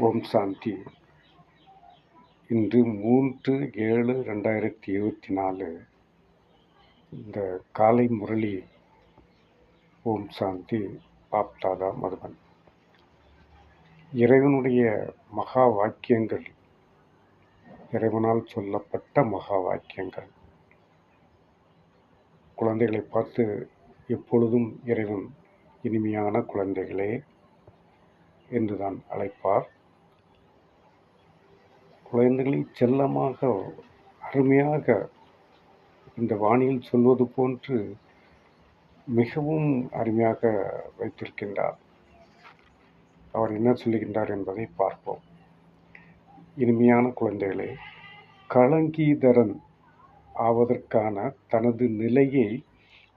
ஓம் சாந்தி. இன்று 3/7/2024 இந்த காலை முரளி. ஓம் சாந்தி. பாப்தாதா மதுபன். இறைவனுடைய மகா வாக்கியங்கள், இறைவனால் சொல்லப்பட்ட மகா வாக்கியங்கள். குழந்தைகளை பார்த்து எப்பொழுதும் இறைவன் இனிமையான குழந்தைகளே என்றுதான் அழைப்பார். குழந்தைகளை செல்லமாக, அருமையாக இந்த வாணியில் சொல்வது போன்று மிகவும் அருமையாக வைத்திருக்கின்றார். அவர் என்ன சொல்லுகின்றார் என்பதை பார்ப்போம். இனிமையான குழந்தைகளே, களங்கீதரன் ஆவதற்கான தனது நிலையை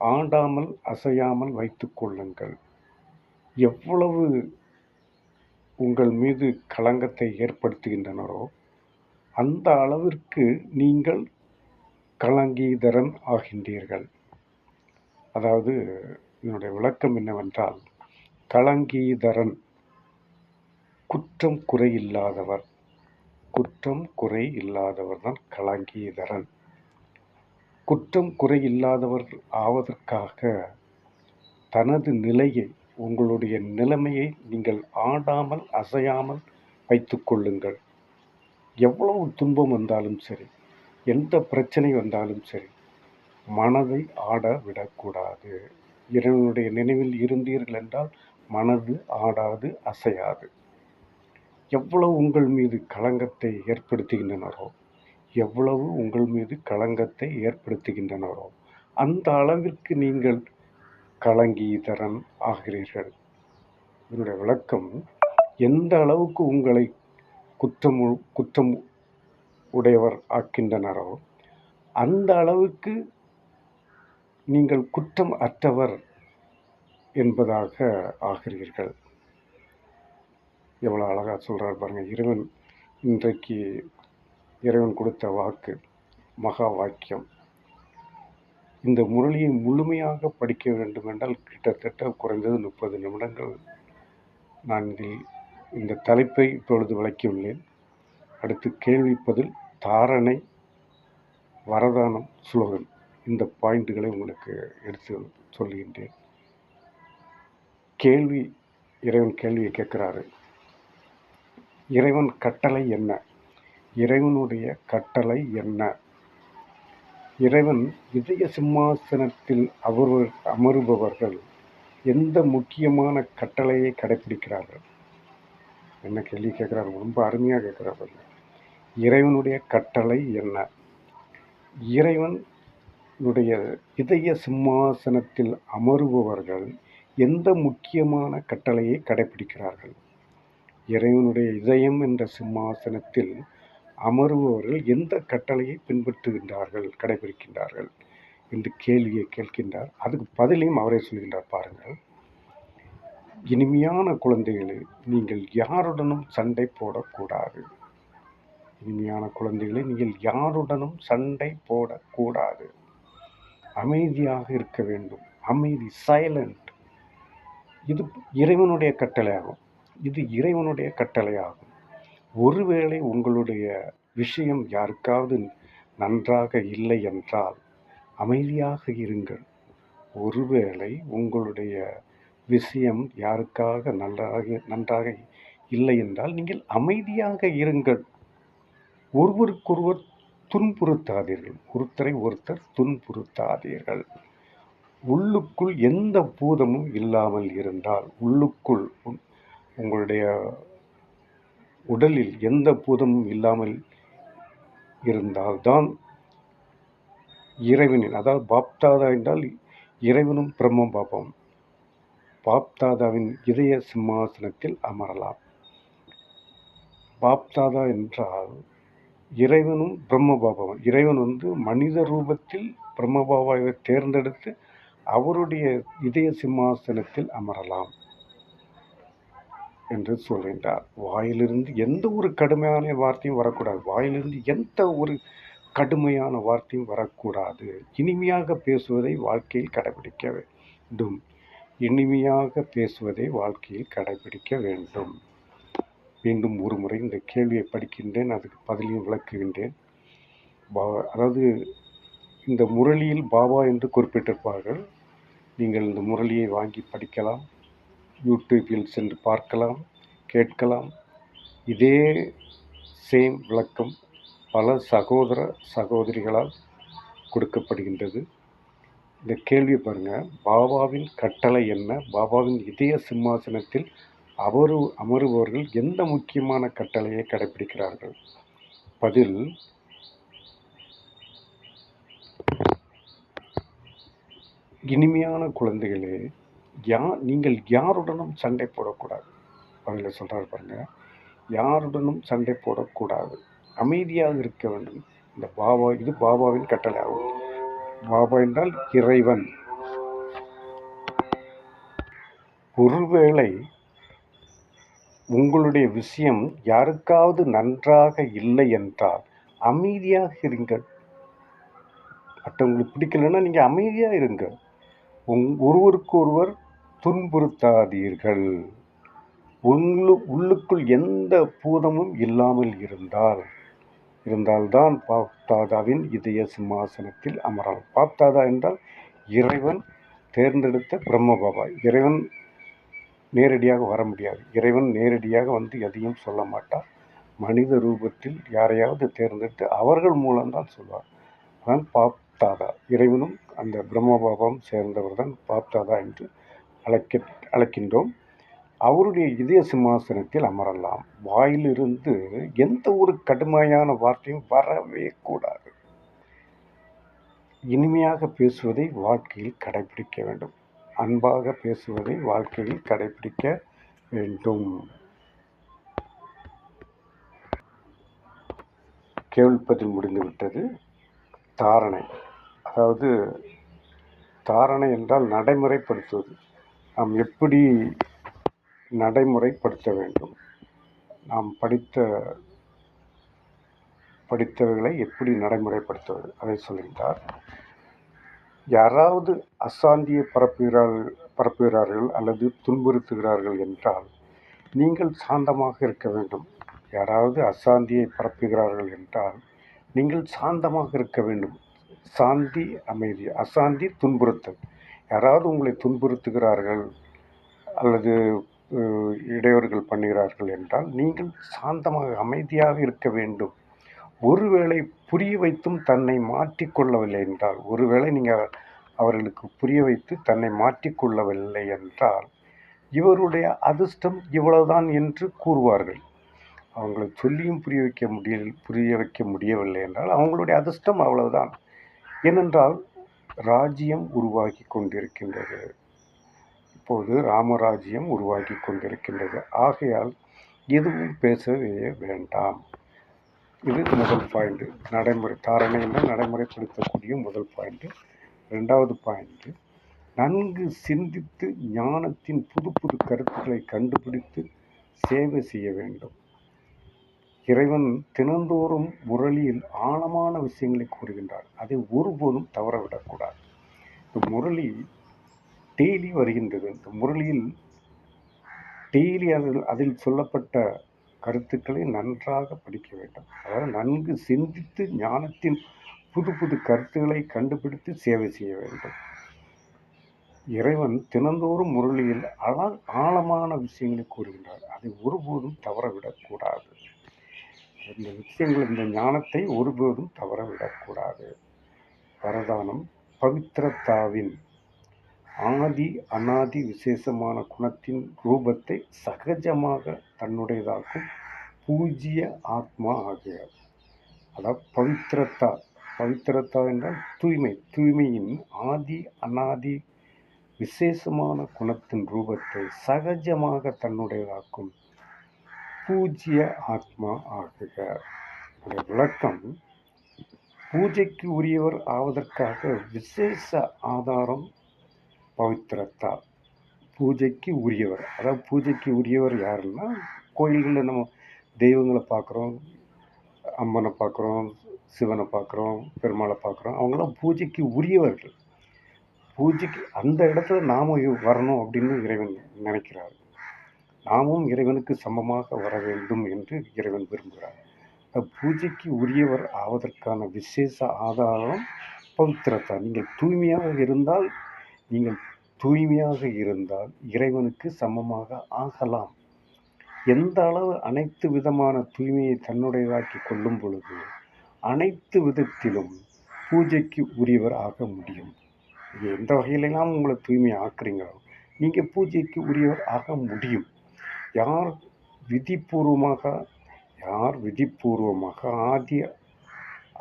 ஆடாமல் அசையாமல் வைத்துக் கொள்ளுங்கள். எவ்வளவு உங்கள் மீது களங்கத்தை ஏற்படுத்துகின்றனரோ அந்த அளவிற்கு நீங்கள் களங்கீதரன் ஆகின்றீர்கள். அதாவது இதனுடைய விளக்கம் என்னவென்றால், களங்கீதரன் குற்றம் குறை இல்லாதவர். குற்றம் குறை இல்லாதவர் தான் களங்கீதரன். குற்றம் குறை இல்லாதவர் ஆவதற்காக தனது நிலையை, உங்களுடைய நிலைமையை நீங்கள் ஆடாமல் அசையாமல் வைத்துக் கொள்ளுங்கள். எவ்வளவு துன்பம் வந்தாலும் சரி, எந்த பிரச்சனை வந்தாலும் சரி, மனதை ஆட விடக்கூடாது. இறைவனுடைய நினைவில் இருந்தீர்கள் என்றால் மனது ஆடாது, அசையாது. எவ்வளவு உங்கள் மீது களங்கத்தை ஏற்படுத்துகின்றனரோ, எவ்வளவு உங்கள் மீது களங்கத்தை ஏற்படுத்துகின்றனரோ அந்த அளவிற்கு நீங்கள் களங்கீதரன் ஆகிறீர்கள். இதனுடைய விளக்கம், எந்த அளவுக்கு உங்களை குற்றம் உடையவர் ஆக்கின்றனரோ அந்த அளவுக்கு நீங்கள் குற்றம் அற்றவர் என்பதாக ஆகிறீர்கள். எவ்வளவு அழகா சொல்றார் பாருங்க. இறைவன் இன்றைக்கு இறைவன் கொடுத்த வாக்கு, மகா வாக்கியம். இந்த முரளியை முழுமையாக படிக்க வேண்டும் என்றால் கிட்டத்தட்ட குறைந்தது 30 நிமிடங்கள் நான் இந்த தலைப்பை இப்பொழுது விளக்கியுள்ளேன். அடுத்து கேள்வி பதில், தாரணை, வரதானம், ஸ்லோகன், இந்த பாயிண்ட்டுகளை உங்களுக்கு எடுத்து சொல்லுகின்றேன். கேள்வி, இறைவன் கேள்வியை கேட்கிறாரு. இறைவன் கட்டளை என்ன? இறைவனுடைய கட்டளை என்ன? இறைவன் இதய சிம்மாசனத்தில் அமருபவர்கள் எந்த முக்கியமான கட்டளையை கடைபிடிக்கிறார்கள்? என்ன கேள்வி கேட்கிறார், ரொம்ப அருமையாக கேட்கிறார்கள். இறைவனுடைய கட்டளை என்ன? இறைவனுடைய இதய சிம்மாசனத்தில் அமருபவர்கள் எந்த முக்கியமான கட்டளையை கடைபிடிக்கிறார்கள்? இறைவனுடைய இதயம் என்ற சிம்மாசனத்தில் அமருபவர்கள் எந்த கட்டளையை பின்பற்றுகின்றார்கள், கடைபிடிக்கின்றார்கள் என்று கேள்வியை கேட்கின்றார். அதுக்கு பதிலையும் அவரே சொல்கின்றார். பாருங்கள், இனிமையான குழந்தைகளே, நீங்கள் யாருடனும் சண்டை போடக்கூடாது. இனிமையான குழந்தைகளே, நீங்கள் யாருடனும் சண்டை போடக்கூடாது. அமைதியாக இருக்க வேண்டும். அமைதி, சைலண்ட். இது இறைவனுடைய கட்டளையாகும். இது இறைவனுடைய கட்டளையாகும். ஒருவேளை உங்களுடைய விஷயம் யாருக்காவது நன்றாக இல்லை என்றால் அமைதியாக இருங்கள். ஒருவேளை உங்களுடைய விஷயம் யாருக்காக நன்றாக இல்லை என்றால் நீங்கள் அமைதியாக இருங்கள். ஒருவருக்கொருவர் துன்புறுத்தாதீர்கள். ஒருத்தரை ஒருத்தர் துன்புறுத்தாதீர்கள். உள்ளுக்குள் எந்த பூதமும் இல்லாமல் இருந்தால், உள்ளுக்குள் உங்களுடைய உடலில் எந்த பூதமும் இல்லாமல் இருந்தால்தான் இறைவனின், அதாவது பாப்தாதா என்றால் இறைவனும் பிரம்ம பாபம், பாப்தாதாவின் இதய சிம்மாசனத்தில் அமரலாம். பாப்தாதா என்றால் இறைவனும் பிரம்ம பாபாவும். இறைவன் மனித ரூபத்தில் பிரம்ம பாபாவை தேர்ந்தெடுத்து அவருடைய இதய சிம்மாசனத்தில் அமரலாம் என்று சொல்கின்றார். வாயிலிருந்து எந்த ஒரு கடுமையான வார்த்தையும் வரக்கூடாது. வாயிலிருந்து எந்த ஒரு கடுமையான வார்த்தையும் வரக்கூடாது. இனிமையாக பேசுவதை வாழ்க்கையில் கடைபிடிக்க வேண்டும். இனிமையாக பேசுவதை வாழ்க்கையில் கடைபிடிக்க வேண்டும். மீண்டும் ஒரு முறை இந்த கேள்வியை படிக்கின்றேன், அதுக்கு பதிலையும் விளக்குகின்றேன். அதாவது இந்த முரளியில் பாபா என்று குறிப்பிட்டிருப்பார்கள். நீங்கள் இந்த முரளியை வாங்கி படிக்கலாம், யூடியூப்பில் சென்று பார்க்கலாம், கேட்கலாம். இதே சேம் விளக்கம் பல சகோதர சகோதரிகளால் கொடுக்கப்படுகின்றது. இந்த கேள்வி பாருங்க, பாபாவின் கட்டளை என்ன? பாபாவின் இதய சிம்மாசனத்தில் அமருபவர்கள் எந்த முக்கியமான கட்டளையை கடைபிடிக்கிறார்கள்? பதில், இனிமையான குழந்தைகளே, நீங்கள் யாருடனும் சண்டை போடக்கூடாது. பதில சொல்றாரு பாருங்க, யாருடனும் சண்டை போடக்கூடாது, அமைதியாக இருக்க வேண்டும். இது பாபாவின் கட்டளை ஆகும். பாபா என்றால் இறைவன். ஒருவேளை உங்களுடைய விஷயம் யாருக்காவது நன்றாக இல்லை என்றால் அமைதியாக இருங்கள். மற்றவங்களுக்கு பிடிக்கலன்னா நீங்கள் அமைதியாக இருங்க. ஒருவருக்கு ஒருவர் துன்புறுத்தாதீர்கள். உள்ளுக்குள் எந்த பூதமும் இல்லாமல் இருந்தால்தான் பாப்தாதாவின் இதய சிம்மாசனத்தில் அமரலாம். பாப்தாதா என்றால் இறைவன் தேர்ந்தெடுத்த பிரம்ம பாபா. இறைவன் நேரடியாக வர முடியாது. இறைவன் நேரடியாக வந்து எதையும் சொல்ல மாட்டார். மனித ரூபத்தில் யாரையாவது தேர்ந்தெடுத்து அவர்கள் மூலம்தான் சொல்வார். அதான் பாப்தாதா. இறைவனும் அந்த பிரம்ம பாபாவும் சேர்ந்தவர் தான் பாப்தாதா என்று அழைக்கின்றோம். அவருடைய இதய சிம்மாசனத்தில் அமரலாம். வாயிலிருந்து எந்த ஒரு கடுமையான வார்த்தையும் வரவே கூடாது. இனிமையாக பேசுவதை வாழ்க்கையில் கடைபிடிக்க வேண்டும். அன்பாக பேசுவதை வாழ்க்கையில் கடைபிடிக்க வேண்டும். கேள்விப்பதில் முடிந்துவிட்டது. தாரணை, அதாவது தாரணை என்றால் நடைமுறைப்படுத்துவது. நாம் எப்படி நடைமுறைப்படுத்த வேண்டும், நாம் படித்தவைகளை எப்படி நடைமுறைப்படுத்துவது, அதை சொல்கின்றார். யாராவது அசாந்தியை பரப்புகிறார்கள் அல்லது துன்புறுத்துகிறார்கள் என்றால் நீங்கள் சாந்தமாக இருக்க வேண்டும். யாராவது அசாந்தியை பரப்புகிறார்கள் என்றால் நீங்கள் சாந்தமாக இருக்க வேண்டும். சாந்தி அமைதி, அசாந்தி துன்புறுத்தல். யாராவது உங்களை துன்புறுத்துகிறார்கள் அல்லது இடையூறுகள் பண்ணுகிறார்கள் என்றால் நீங்கள் சாந்தமாக அமைதியாக இருக்க வேண்டும். ஒருவேளை புரிய வைத்தும் தன்னை மாற்றிக்கொள்ளவில்லை என்றால், ஒருவேளை நீங்கள் அவர்களுக்கு புரிய வைத்து தன்னை மாற்றிக்கொள்ளவில்லை என்றால் இவருடைய அதிர்ஷ்டம் இவ்வளவுதான் என்று கூறுவார்கள். அவங்களை சொல்லியும் புரிய வைக்க முடியவில்லை என்றால் அவங்களுடைய அதிர்ஷ்டம் அவ்வளவுதான். ஏனென்றால் ராஜ்யம் உருவாகி கொண்டிருக்கின்றது. இப்போது ராமராஜ்யம் உருவாகி கொண்டிருக்கின்றது. ஆகையால் எதுவும் பேசவே வேண்டாம். இது முதல் பாயிண்ட். தாரணை என்றால் நடைமுறைப்படுத்தக்கூடிய முதல் பாயிண்ட். இரண்டாவது பாயிண்ட், நன்கு சிந்தித்து ஞானத்தின் புது புது கருத்துக்களை கண்டுபிடித்து சேவை செய்ய வேண்டும். இறைவன் தினந்தோறும் முரளியில் ஆழமான விஷயங்களை கூறுகின்றார். அதை ஒருபோதும் தவறவிடக்கூடாது. இந்த முரளி டெய்லி வருகின்றது. இந்த முரளியில் டெய்லி அதில் சொல்லப்பட்ட கருத்துக்களை நன்றாக படிக்க வேண்டும். அதாவது நன்கு சிந்தித்து ஞானத்தின் புது புது கருத்துக்களை கண்டுபிடித்து சேவை செய்ய வேண்டும். இறைவன் தினந்தோறும் முரளியில் ஆழமான விஷயங்களை கூறுகின்றார். அதை ஒருபோதும் தவறவிடக்கூடாது. இந்த விஷயங்கள், இந்த ஞானத்தை ஒருபோதும் தவறவிடக்கூடாது. வரதானம், பவித்ரதாவின் ஆதி அனாதி விசேஷமான குணத்தின் ரூபத்தை சகஜமாக தன்னுடையதாக்கும் பூஜ்ய ஆத்மா ஆகியது. அதாவது பவித்ரதா என்றால் தூய்மை. தூய்மையின் ஆதி அனாதி விசேஷமான குணத்தின் ரூபத்தை சகஜமாக தன்னுடையதாக்கும் பூஜ்ய ஆத்மா ஆகுக. விளக்கம், பூஜைக்கு உரியவர் ஆவதற்காக விசேஷ ஆதாரம் பவித்ரதா. பூஜைக்கு உரியவர், அதாவது பூஜைக்கு உரியவர் யாருன்னா, கோயில்களில் நம்ம தெய்வங்களை பார்க்குறோம், அம்மனை பார்க்குறோம், சிவனை பார்க்குறோம், பெருமாளை பார்க்குறோம். அவங்களாம் பூஜைக்கு உரியவர்கள். பூஜைக்கு அந்த இடத்துல நாம வரணும் அப்படின்னு இறைவன் நினைக்கிறார். நாமும் இறைவனுக்கு சமமாக வர வேண்டும் என்று இறைவன் விரும்புகிறார். பூஜைக்கு உரியவர் ஆவதற்கான விசேஷ ஆதாரம் பவித்திரதா. நீங்கள் தூய்மையாக இருந்தால் இறைவனுக்கு சமமாக ஆகலாம். எந்த அளவு அனைத்து விதமான தூய்மையை தன்னுடையதாக்கி கொள்ளும் பொழுது அனைத்து விதத்திலும் பூஜைக்கு உரியவர் ஆக முடியும். எந்த வகையிலெல்லாம் உங்களை தூய்மை ஆக்குறீங்களோ நீங்கள் பூஜைக்கு உரியவர் ஆக முடியும். யார் விதிபூர்வமாக ஆதி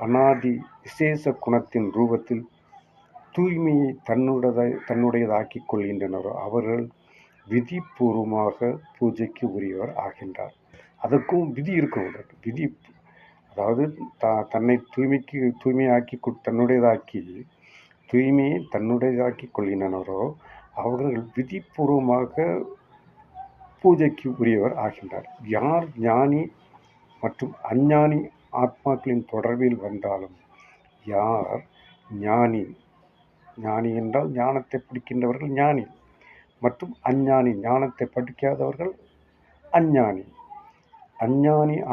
அனாதி விசேஷ குணத்தின் ரூபத்தில் தூய்மையை தன்னுடையதாக்கிக் கொள்கின்றனரோ அவர்கள் விதிபூர்வமாக பூஜைக்கு உரியவர் ஆகின்றார். அதற்கும் விதி இருக்கும். விதி அதாவது தன்னை தூய்மையாக்கி தூய்மையை தன்னுடையதாக்கி கொள்கின்றனரோ அவர்கள் விதிபூர்வமாக பூஜைக்கு உரியவர் ஆகின்றார். யார் ஞானி மற்றும் அஞ்ஞானி ஆத்மாக்களின் தொடர்பில் வந்தாலும், யார் ஞானி என்றால் ஞானத்தை படிக்கின்றவர்கள் ஞானி, மற்றும் அஞ்ஞானி ஞானத்தை படிக்காதவர்கள் அஞ்ஞானி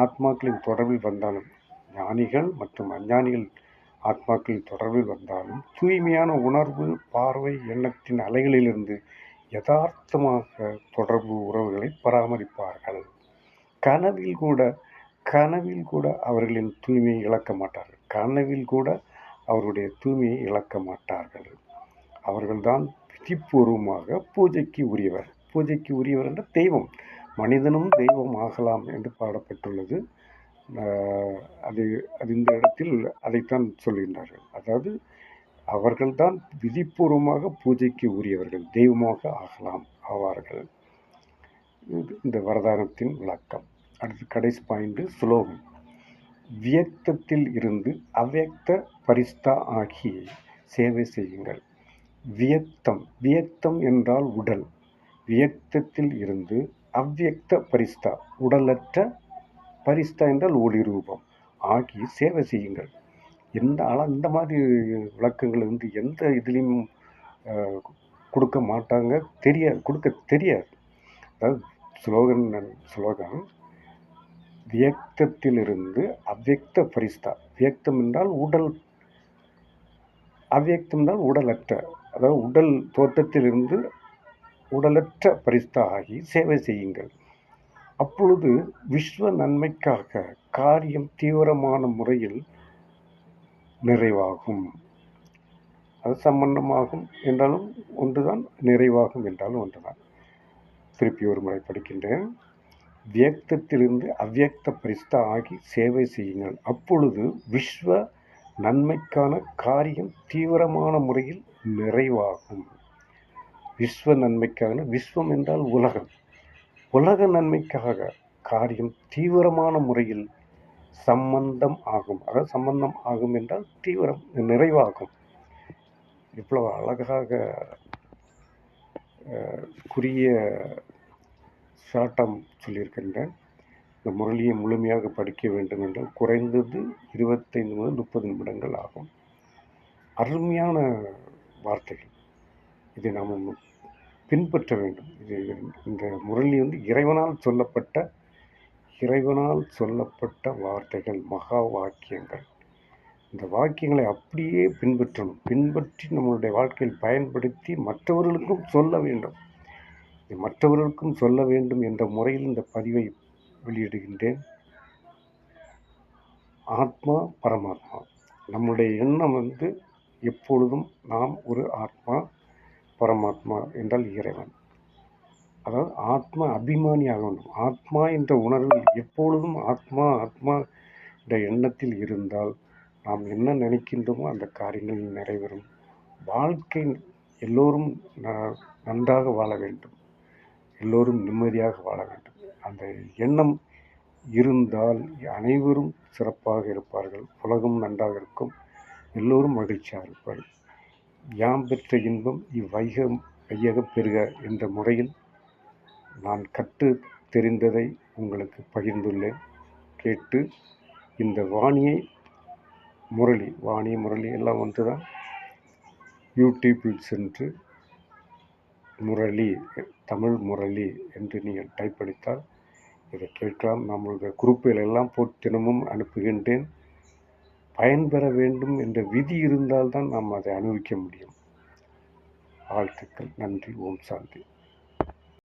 ஆத்மாக்களின் தொடர்பில் வந்தாலும், ஞானிகள் மற்றும் அஞ்ஞானிகள் ஆத்மாக்களின் தொடர்பில் வந்தாலும் தூய்மையான உணர்வு, பார்வை, எண்ணத்தின் அலைகளிலிருந்து யதார்த்தமாக தொடர்பு உறவுகளை பராமரிப்பார்கள். கனவில் கூட அவர்களின் தூய்மையை இழக்க மாட்டார்கள். அவர்கள்தான் விதிப்பூர்வமாக பூஜைக்கு உரியவர் என்ற தெய்வம். மனிதனும் தெய்வம் ஆகலாம் என்று பாடப்பட்டுள்ளது. அது இந்த இடத்தில் அதைத்தான் சொல்கின்றார்கள். அதாவது அவர்கள்தான் விதிப்பூர்வமாக பூஜைக்கு உரியவர்கள், தெய்வமாக ஆவார்கள். இந்த வரதானத்தின் விளக்கம். அடுத்து கடைசி பாயிண்ட் ஸ்லோகம். வியக்தத்தில் இருந்து அவ்யக்த பரிஸ்தா ஆகி சேவை செய்யுங்கள். வியக்தம் என்றால் உடல். வியக்தத்தில் இருந்து அவ்யக்த பரிஸ்தா உடலற்ற, பரிஸ்தா என்றால் ஒளி ரூபம் ஆகி சேவை செய்யுங்கள். இந்த மாதிரி விளக்கங்கள் எந்த இதுலேயும் கொடுக்க மாட்டாங்க, கொடுக்க தெரியாது. அதாவது ஸ்லோகன் வியக்தத்திலிருந்து அவ்யக்த பரிஸ்தா. வியக்தம் என்றால் உடல், அவ்யக்தம் என்றால் உடலற்ற, அதாவது உடல் தோற்றத்திலிருந்து உடலற்ற பரிஸ்தா ஆகி சேவை செய்யுங்கள். அப்பொழுது விஸ்வ நன்மைக்காக காரியம் தீவிரமான முறையில் நிறைவாகும். அது சம்பந்தமாகும் என்றாலும் ஒன்றுதான், நிறைவாகும் என்றாலும் ஒன்றுதான். திருப்பி ஒரு முறை படிக்கின்றேன். வியக்தத்திலிருந்து அவ்யக்த பரிஸ்தா ஆகி சேவை செய்யுங்கள். அப்பொழுது விஸ்வ நன்மைக்கான காரியம் தீவிரமான முறையில் நிறைவாகும். விஸ்வ நன்மைக்காக, விஸ்வம் என்றால் உலகம், உலக நன்மைக்காக காரியம் தீவிரமான முறையில் சம்பந்தம் ஆகும் என்றால் தீவிரம், நிறைவாகும். இவ்வளவு அழகாக குறுகிய ஷார்ட்டாக சொல்லியிருக்கின்றேன். இந்த முரளியை முழுமையாக படிக்க வேண்டும் என்றால் குறைந்தது 25 முதல் 30 நிமிடங்கள் ஆகும். அருமையான வார்த்தைகள். இதை நாம் பின்பற்ற வேண்டும். இந்த முரளி இறைவனால் சொல்லப்பட்ட வார்த்தைகள், மகா வாக்கியங்கள். இந்த வாக்கியங்களை அப்படியே பின்பற்றி நம்மளுடைய வாழ்க்கையில் பயன்படுத்தி மற்றவர்களுக்கும் சொல்ல வேண்டும் என்ற முறையில் இந்த பதிவை வெளியிடுகின்றேன். ஆத்மா பரமாத்மா. நம்முடைய எண்ணம் எப்பொழுதும் நாம் ஒரு ஆத்மா, பரமாத்மா என்றால் இறைவன். அதாவது ஆத்மா அபிமானியாக வேண்டும். ஆத்மா என்ற உணர்வில் எப்பொழுதும் ஆத்மா என்ற எண்ணத்தில் இருந்தால் நாம் என்ன நினைக்கின்றோமோ அந்த காரியங்கள் நிறைவேறும். வாழ்க்கை எல்லோரும் நன்றாக வாழ வேண்டும், எல்லோரும் நிம்மதியாக வாழ வேண்டும். அந்த எண்ணம் இருந்தால் அனைவரும் சிறப்பாக இருப்பார்கள், உலகம் நன்றாக இருக்கும், எல்லோரும் மகிழ்ச்சியாக இருப்பார்கள். யாம் பெற்ற இன்பம் இவ்வையகம் பெறுக என்ற முறையில் நான் கற்று தெரிந்ததை உங்களுக்கு பகிர்ந்துள்ளேன். கேட்டு இந்த வாணியை முரளி எல்லாம் ஒன்றுதான். யூடியூப்பில் சென்று முரளி, தமிழ் முரளி என்று நீங்கள் டைப் அடித்தால் இதை கேட்கலாம். நம்மளுடைய குரூப்பில் எல்லாம் போட்டு தினமும் அனுப்புகின்றேன். பயன்பெற வேண்டும் என்ற விதி இருந்தால்தான் நாம் அதை அனுபவிக்க முடியும். வாழ்த்துக்கள். நன்றி. ஓம் சாந்தி.